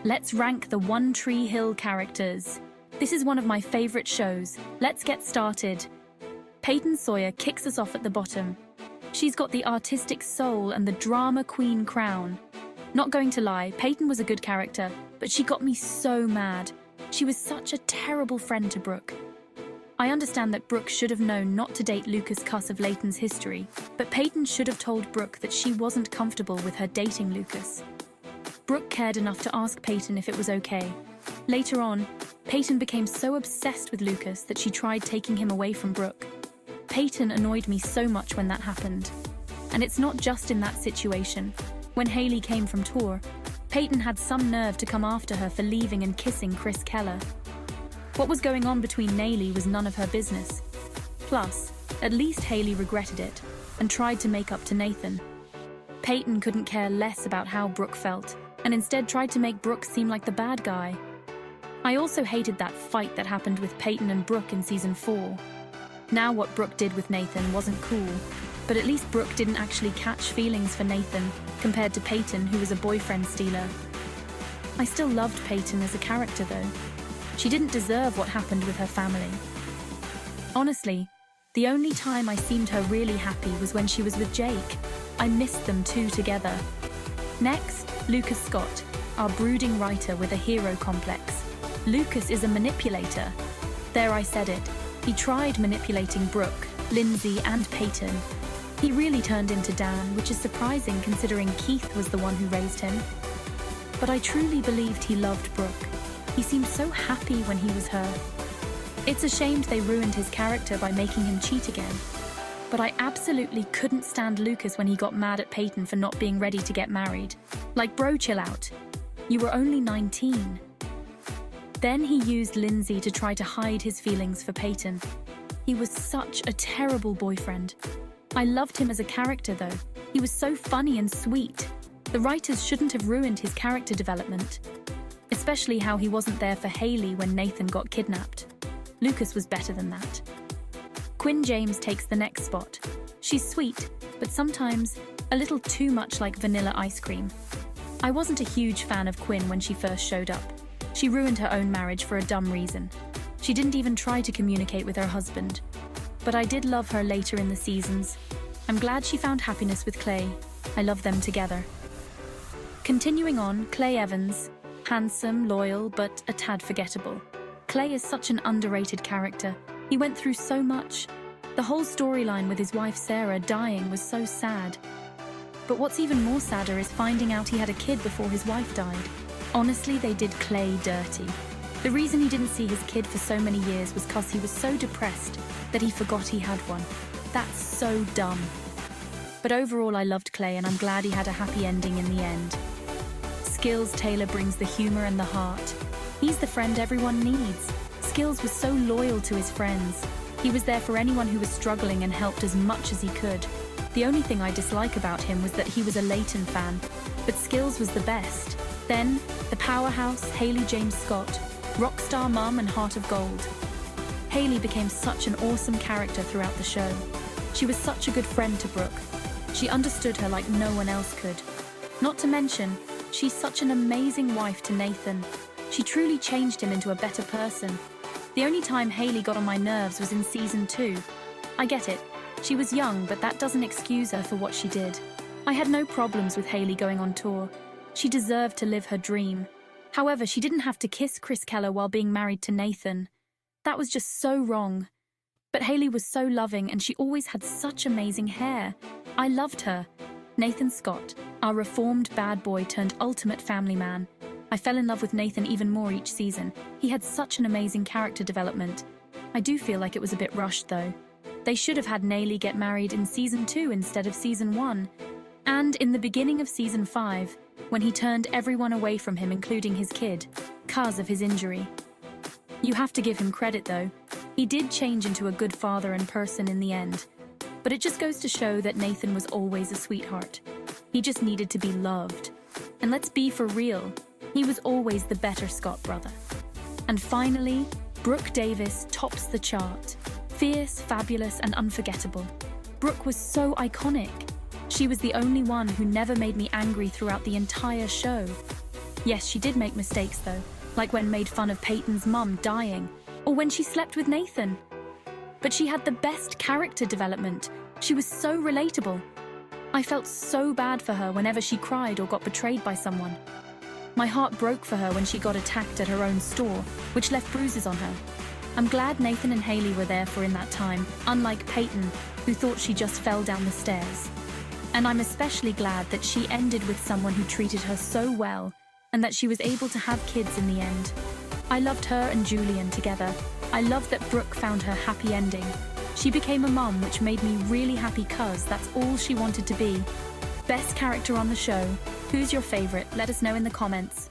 Let's rank the One Tree Hill characters. This is one of my favorite shows. Let's get started. Peyton Sawyer kicks us off at the bottom. She's got the artistic soul and the drama queen crown. Not going to lie, Peyton was a good character, but she got me so mad. She was such a terrible friend to Brooke. I understand that Brooke should have known not to date Lucas cuss of Layton's history, but Peyton should have told Brooke that she wasn't comfortable with her dating Lucas. Brooke cared enough to ask Peyton if it was okay. Later on, Peyton became so obsessed with Lucas that she tried taking him away from Brooke. Peyton annoyed me so much when that happened. And it's not just in that situation. When Haley came from tour, Peyton had some nerve to come after her for leaving and kissing Chris Keller. What was going on between Haley was none of her business. Plus, at least Haley regretted it and tried to make up to Nathan. Peyton couldn't care less about how Brooke felt and instead tried to make Brooke seem like the bad guy. I also hated that fight that happened with Peyton and Brooke in season 4. Now what Brooke did with Nathan wasn't cool, but at least Brooke didn't actually catch feelings for Nathan compared to Peyton, who was a boyfriend stealer. I still loved Peyton as a character though. She didn't deserve what happened with her family. Honestly, the only time I seemed her really happy was when she was with Jake. I missed them two together. Next, Lucas Scott, our brooding writer with a hero complex. Lucas is a manipulator. There, I said it. He tried manipulating Brooke, Lindsay, and Peyton. He really turned into Dan, which is surprising considering Keith was the one who raised him. But I truly believed he loved Brooke. He seemed so happy when he was her. It's a shame they ruined his character by making him cheat again. But I absolutely couldn't stand Lucas when he got mad at Peyton for not being ready to get married. Like, bro, chill out. You were only 19. Then he used Lindsay to try to hide his feelings for Peyton. He was such a terrible boyfriend. I loved him as a character though. He was so funny and sweet. The writers shouldn't have ruined his character development. Especially how he wasn't there for Haley when Nathan got kidnapped. Lucas was better than that. Quinn James takes the next spot. She's sweet, but sometimes a little too much like vanilla ice cream. I wasn't a huge fan of Quinn when she first showed up. She ruined her own marriage for a dumb reason. She didn't even try to communicate with her husband. But I did love her later in the seasons. I'm glad she found happiness with Clay. I love them together. Continuing on, Clay Evans. Handsome, loyal, but a tad forgettable. Clay is such an underrated character. He went through so much. The whole storyline with his wife Sarah dying was so sad. But what's even more sadder is finding out he had a kid before his wife died. Honestly, they did Clay dirty. The reason he didn't see his kid for so many years was because he was so depressed that he forgot he had one. That's so dumb. But overall, I loved Clay and I'm glad he had a happy ending in the end. Skills Taylor brings the humor and the heart. He's the friend everyone needs. Skills was so loyal to his friends. He was there for anyone who was struggling and helped as much as he could. The only thing I dislike about him was that he was a Layton fan, but Skills was the best. Then, the powerhouse Haley James Scott, rockstar mum and heart of gold. Haley became such an awesome character throughout the show. She was such a good friend to Brooke. She understood her like no one else could. Not to mention, she's such an amazing wife to Nathan. She truly changed him into a better person. The only time Haley got on my nerves was in season 2. I get it. She was young, but that doesn't excuse her for what she did. I had no problems with Haley going on tour. She deserved to live her dream. However, she didn't have to kiss Chris Keller while being married to Nathan. That was just so wrong. But Haley was so loving and she always had such amazing hair. I loved her. Nathan Scott, our reformed bad boy turned ultimate family man. I fell in love with Nathan even more each season. He had such an amazing character development. I do feel like it was a bit rushed though. They should have had Nayli get married in season 2 instead of season 1. And in the beginning of season 5, when he turned everyone away from him including his kid, 'cause of his injury. You have to give him credit though. He did change into a good father and person in the end. But it just goes to show that Nathan was always a sweetheart. He just needed to be loved. And let's be for real, he was always the better Scott brother. And finally, Brooke Davis tops the chart. Fierce, fabulous, and unforgettable. Brooke was so iconic. She was the only one who never made me angry throughout the entire show. Yes, she did make mistakes though, like when made fun of Peyton's mum dying, or when she slept with Nathan. But she had the best character development. She was so relatable. I felt so bad for her whenever she cried or got betrayed by someone. My heart broke for her when she got attacked at her own store, which left bruises on her. I'm glad Nathan and Haley were there for in that time, unlike Peyton, who thought she just fell down the stairs. And I'm especially glad that she ended with someone who treated her so well, and that she was able to have kids in the end. I loved her and Julian together. I loved that Brooke found her happy ending. She became a mum, which made me really happy cause that's all she wanted to be. Best character on the show. Who's your favorite? Let us know in the comments.